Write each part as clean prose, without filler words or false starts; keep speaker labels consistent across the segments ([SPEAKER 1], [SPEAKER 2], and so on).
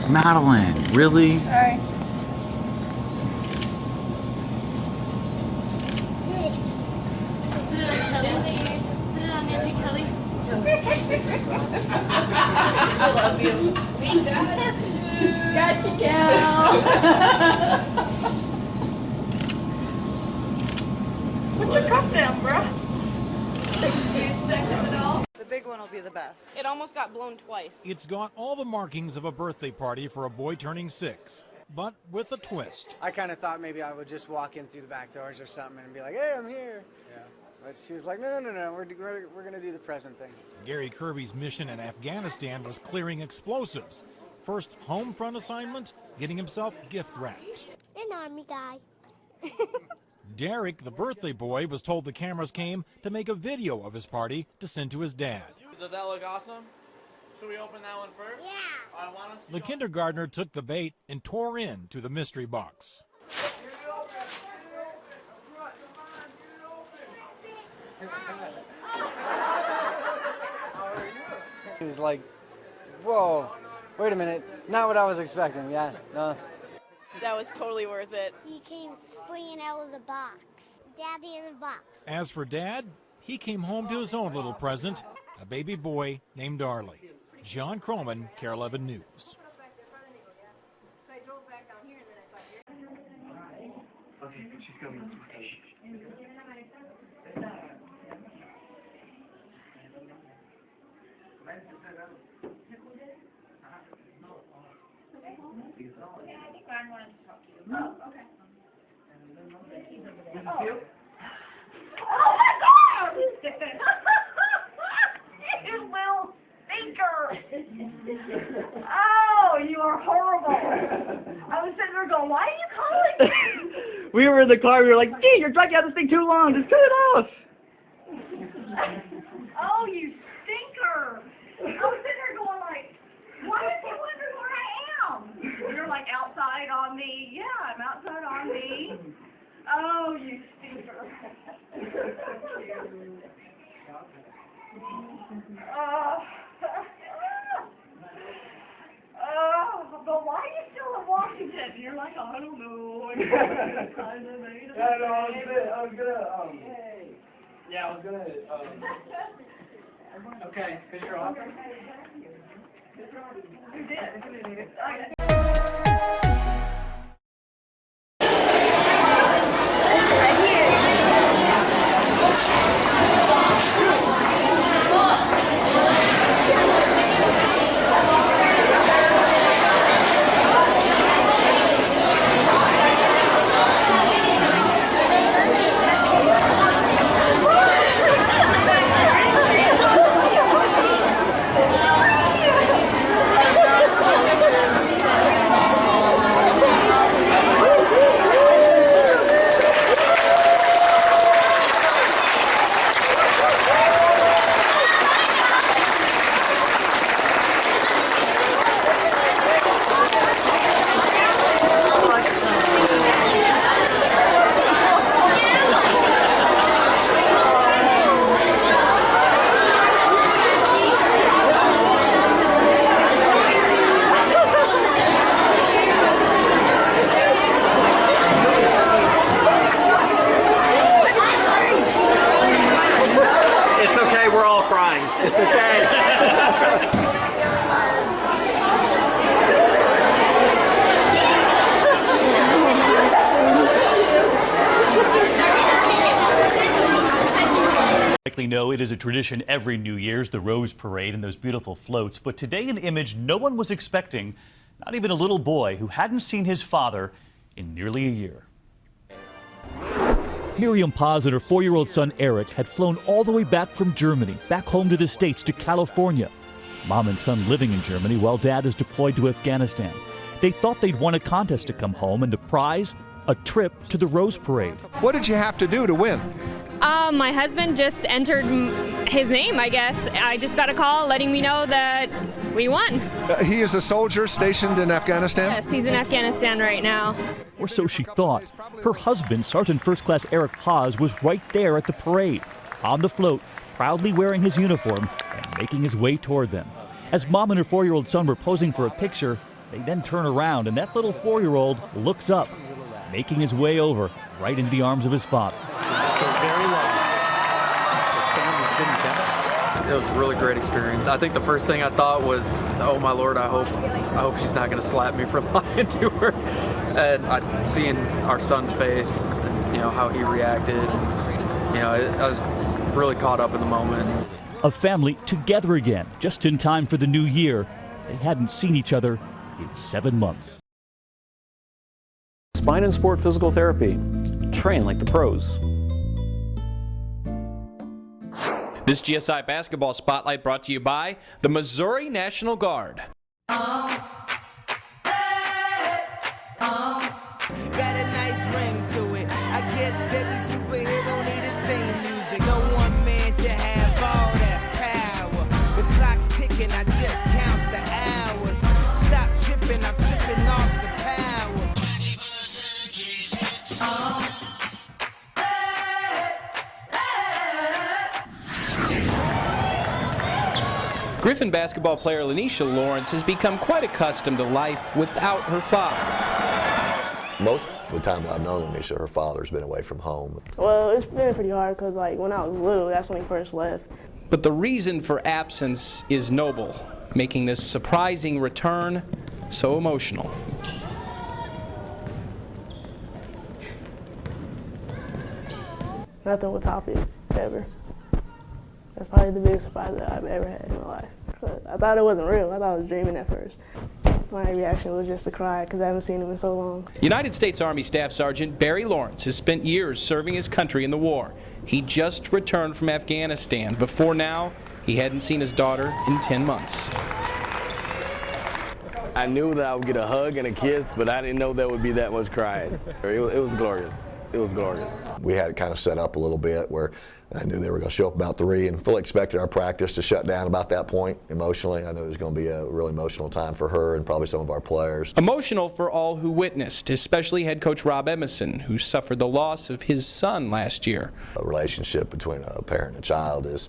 [SPEAKER 1] Madeline, really?
[SPEAKER 2] Sorry.
[SPEAKER 3] I love you. We got you.
[SPEAKER 2] Got you, gal. Put your cup down, bruh.
[SPEAKER 4] The big one will be the best.
[SPEAKER 3] It almost got blown twice.
[SPEAKER 5] It's got all the markings of a birthday party for a boy turning 6, but with a twist.
[SPEAKER 6] I kind of thought maybe I would just walk in through the back doors or something and be like, hey, I'm here. Yeah. But she was like, no, we're going to do the present thing.
[SPEAKER 5] Gary Kirby's mission in Afghanistan was clearing explosives. First home front assignment, getting himself gift wrapped.
[SPEAKER 7] An army guy.
[SPEAKER 5] Derek, the birthday boy, was told the cameras came to make a video of his party to send to his dad.
[SPEAKER 8] Does that look awesome? Should we open that one first?
[SPEAKER 7] Yeah.
[SPEAKER 5] The kindergartner took the bait and tore into the mystery box.
[SPEAKER 6] He was like, whoa, wait a minute, not what I was expecting, yeah, no.
[SPEAKER 3] That was totally worth it.
[SPEAKER 7] He came springing out of the box. Daddy in the box.
[SPEAKER 5] As for Dad, he came home to his own little present, a baby boy named Arlie. John Croman, KARE 11 News.
[SPEAKER 9] Okay, she's coming.
[SPEAKER 2] Oh my God! You little stinker! Oh, you are horrible. I was sitting there going, why are you calling me?
[SPEAKER 9] We were in the car, we were like, gee, you're dragging out this thing too long, just cut it off.
[SPEAKER 2] Oh, you stinker! I was sitting there going like, why did you wonder where I am? You're like outside on me. Yeah, I'm outside on me. Oh, you stinker. But why are you still in Washington? You're like, I don't know. I
[SPEAKER 9] was gonna, okay, picture off.
[SPEAKER 2] You did.
[SPEAKER 9] It's okay.
[SPEAKER 10] Likely know it is a tradition every New Year's, the Rose Parade and those beautiful floats. But today, an image no one was expecting, not even a little boy who hadn't seen his father in nearly a year.
[SPEAKER 11] Miriam Paz and her 4-year-old son Eric had flown all the way back from Germany, back home to the States, to California. Mom and son living in Germany while Dad is deployed to Afghanistan. They thought they'd won a contest to come home, and the prize, a trip to the Rose Parade.
[SPEAKER 12] What did you have to do to win?
[SPEAKER 13] My husband just entered
[SPEAKER 12] His name, I guess. I just got a call letting me know that we won.
[SPEAKER 13] He is a soldier stationed in Afghanistan?
[SPEAKER 12] Yes, he's in Afghanistan right now.
[SPEAKER 11] Or so she thought. Her husband, Sergeant First Class Eric Paz, was right there at the parade, on the float, proudly wearing his uniform and making his way toward them. As Mom and her 4-year-old son were posing for a picture, they then turn around and that little 4-year-old looks up, making his way over right into the arms of his father.
[SPEAKER 14] It's been so very long since this family's been together. It was a really great experience. I think the first thing I thought was, oh my Lord, I hope she's not going to slap me for lying to her. And seeing our son's face, and, how he reacted, I was really caught up in the moment.
[SPEAKER 11] A family together again, just in time for the new year. They hadn't seen each other in 7 months.
[SPEAKER 15] Spine and Sport Physical Therapy. Train like the pros.
[SPEAKER 16] This GSI Basketball Spotlight brought to you by the Missouri National Guard.
[SPEAKER 17] Got a nice ring to it. I guess every superhero need his theme music. No one man should have all that power. The clock's ticking, I just count the hours. Stop tripping, I'm tripping off the power.
[SPEAKER 16] Griffin basketball player Lanisha Lawrence has become quite accustomed to life without her father.
[SPEAKER 18] Most of the time I've known Lanisha, her father's been away from home.
[SPEAKER 19] Well, it's been pretty hard because, when I was little, that's when he first left.
[SPEAKER 16] But the reason for absence is noble, making this surprising return so emotional.
[SPEAKER 19] Nothing will top it, ever. That's probably the biggest surprise that I've ever had in my life. I thought it wasn't real. I thought I was dreaming at first. My reaction was just to cry because I haven't seen him in so long.
[SPEAKER 16] United States Army Staff Sergeant Barry Lawrence has spent years serving his country in the war. He just returned from Afghanistan. Before now, he hadn't seen his daughter in 10 months.
[SPEAKER 20] I knew that I would get a hug and a kiss, but I didn't know there would be that much crying. It was glorious. It was glorious.
[SPEAKER 18] We had it kind of set up a little bit where I knew they were going to show up about 3 and fully expected our practice to shut down about that point emotionally. I knew it was going to be a really emotional time for her and probably some of our players.
[SPEAKER 16] Emotional for all who witnessed, especially head coach Rob Emerson, who suffered the loss of his son last year.
[SPEAKER 18] A relationship between a parent and a child is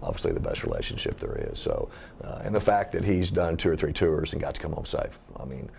[SPEAKER 18] obviously the best relationship there is. So, and the fact that he's done 2 or 3 tours and got to come home safe, I mean,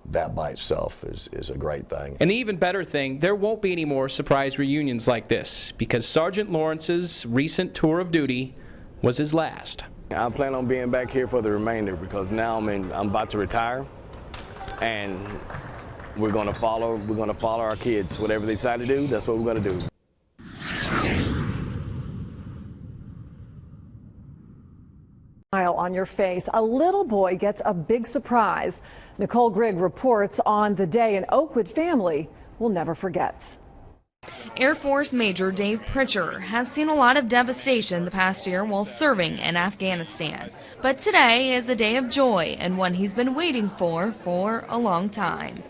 [SPEAKER 18] that by itself is a great thing.
[SPEAKER 16] And the even better thing, there won't be any more surprise reunions like this, because Sergeant Lawrence's recent tour of duty was his last.
[SPEAKER 20] I plan on being back here for the remainder because now I'm about to retire, and we're going to follow our kids. Whatever they decide to do, that's what we're going to do.
[SPEAKER 21] Smile on your face. A little boy gets a big surprise. Nicole Grigg reports on the day an Oakwood family will never forget.
[SPEAKER 22] Air Force Major Dave Pritchard has seen a lot of devastation the past year while serving in Afghanistan. But today is a day of joy and one he's been waiting for a long time.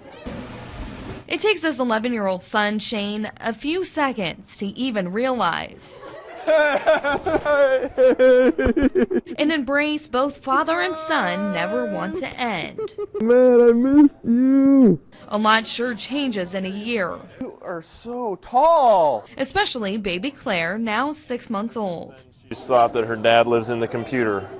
[SPEAKER 22] It takes his 11-year-old son, Shane, a few seconds to even realize. An embrace both father and son never want to end.
[SPEAKER 20] Man, I miss you.
[SPEAKER 22] A lot sure changes in a year.
[SPEAKER 20] You are so tall.
[SPEAKER 22] Especially baby Claire, now 6 months old.
[SPEAKER 23] She thought that her dad lives in the computer.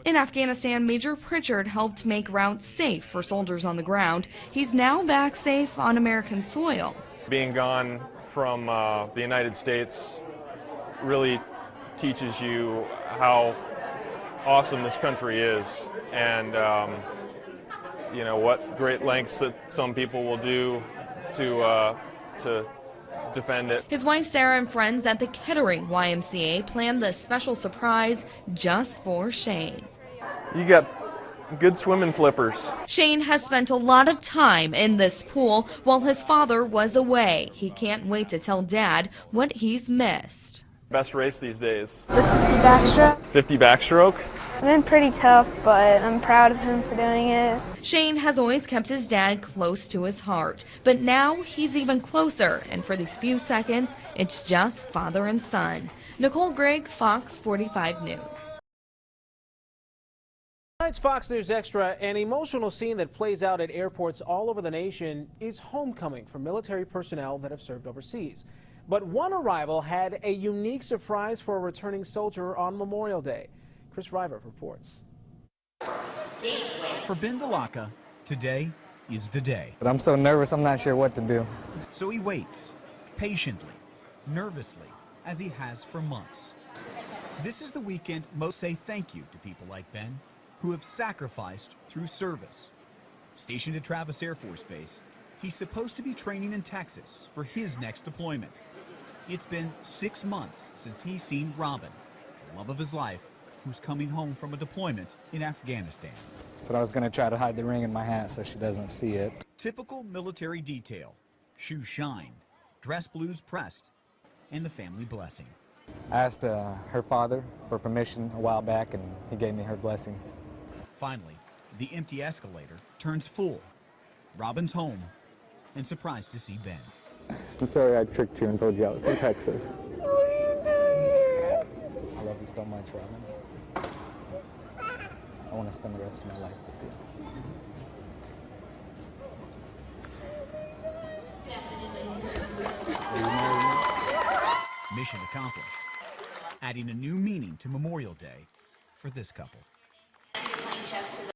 [SPEAKER 22] In Afghanistan, Major Pritchard helped make routes safe for soldiers on the ground. He's now back safe on American soil.
[SPEAKER 23] Being gone from the United States really teaches you how awesome this country is, and you know what great lengths that some people will do to defend it.
[SPEAKER 22] His wife Sarah and friends at the Kettering YMCA planned this special surprise just for Shane.
[SPEAKER 23] You got good swimming flippers.
[SPEAKER 22] Shane has spent a lot of time in this pool while his father was away. He can't wait to tell Dad what he's missed.
[SPEAKER 23] Best race these days?
[SPEAKER 24] The 50 backstroke.
[SPEAKER 23] 50 backstroke?
[SPEAKER 24] It's been pretty tough, but I'm proud of him for doing it.
[SPEAKER 22] Shane has always kept his dad close to his heart, but now he's even closer, and for these few seconds, it's just father and son. Nicole Grigg, Fox 45 News.
[SPEAKER 1] Tonight's Fox News Extra, an emotional scene that plays out at airports all over the nation is homecoming for military personnel that have served overseas. But one arrival had a unique surprise for a returning soldier on Memorial Day. Chris River reports.
[SPEAKER 4] For Ben Delaka, today is the day.
[SPEAKER 6] But I'm so nervous, I'm not sure what to do.
[SPEAKER 4] So he waits, patiently, nervously, as he has for months. This is the weekend most say thank you to people like Ben, who have sacrificed through service. Stationed at Travis Air Force Base, he's supposed to be training in Texas for his next deployment. It's been 6 months since he's seen Robin, the love of his life, who's coming home from a deployment in Afghanistan.
[SPEAKER 6] So I was going to try to hide the ring in my hat so she doesn't see it.
[SPEAKER 4] Typical military detail: shoes shine, dress blues pressed, and the family blessing.
[SPEAKER 6] I asked her father for permission a while back, and he gave me her blessing.
[SPEAKER 4] Finally, the empty escalator turns full. Robin's home, and surprised to see Ben.
[SPEAKER 6] I'm sorry I tricked you and told you I was in Texas.
[SPEAKER 24] What are you doing here?
[SPEAKER 6] I love you so much, Robin. I want to spend the rest of my life with
[SPEAKER 4] you. Mission accomplished, adding a new meaning to Memorial Day for this couple.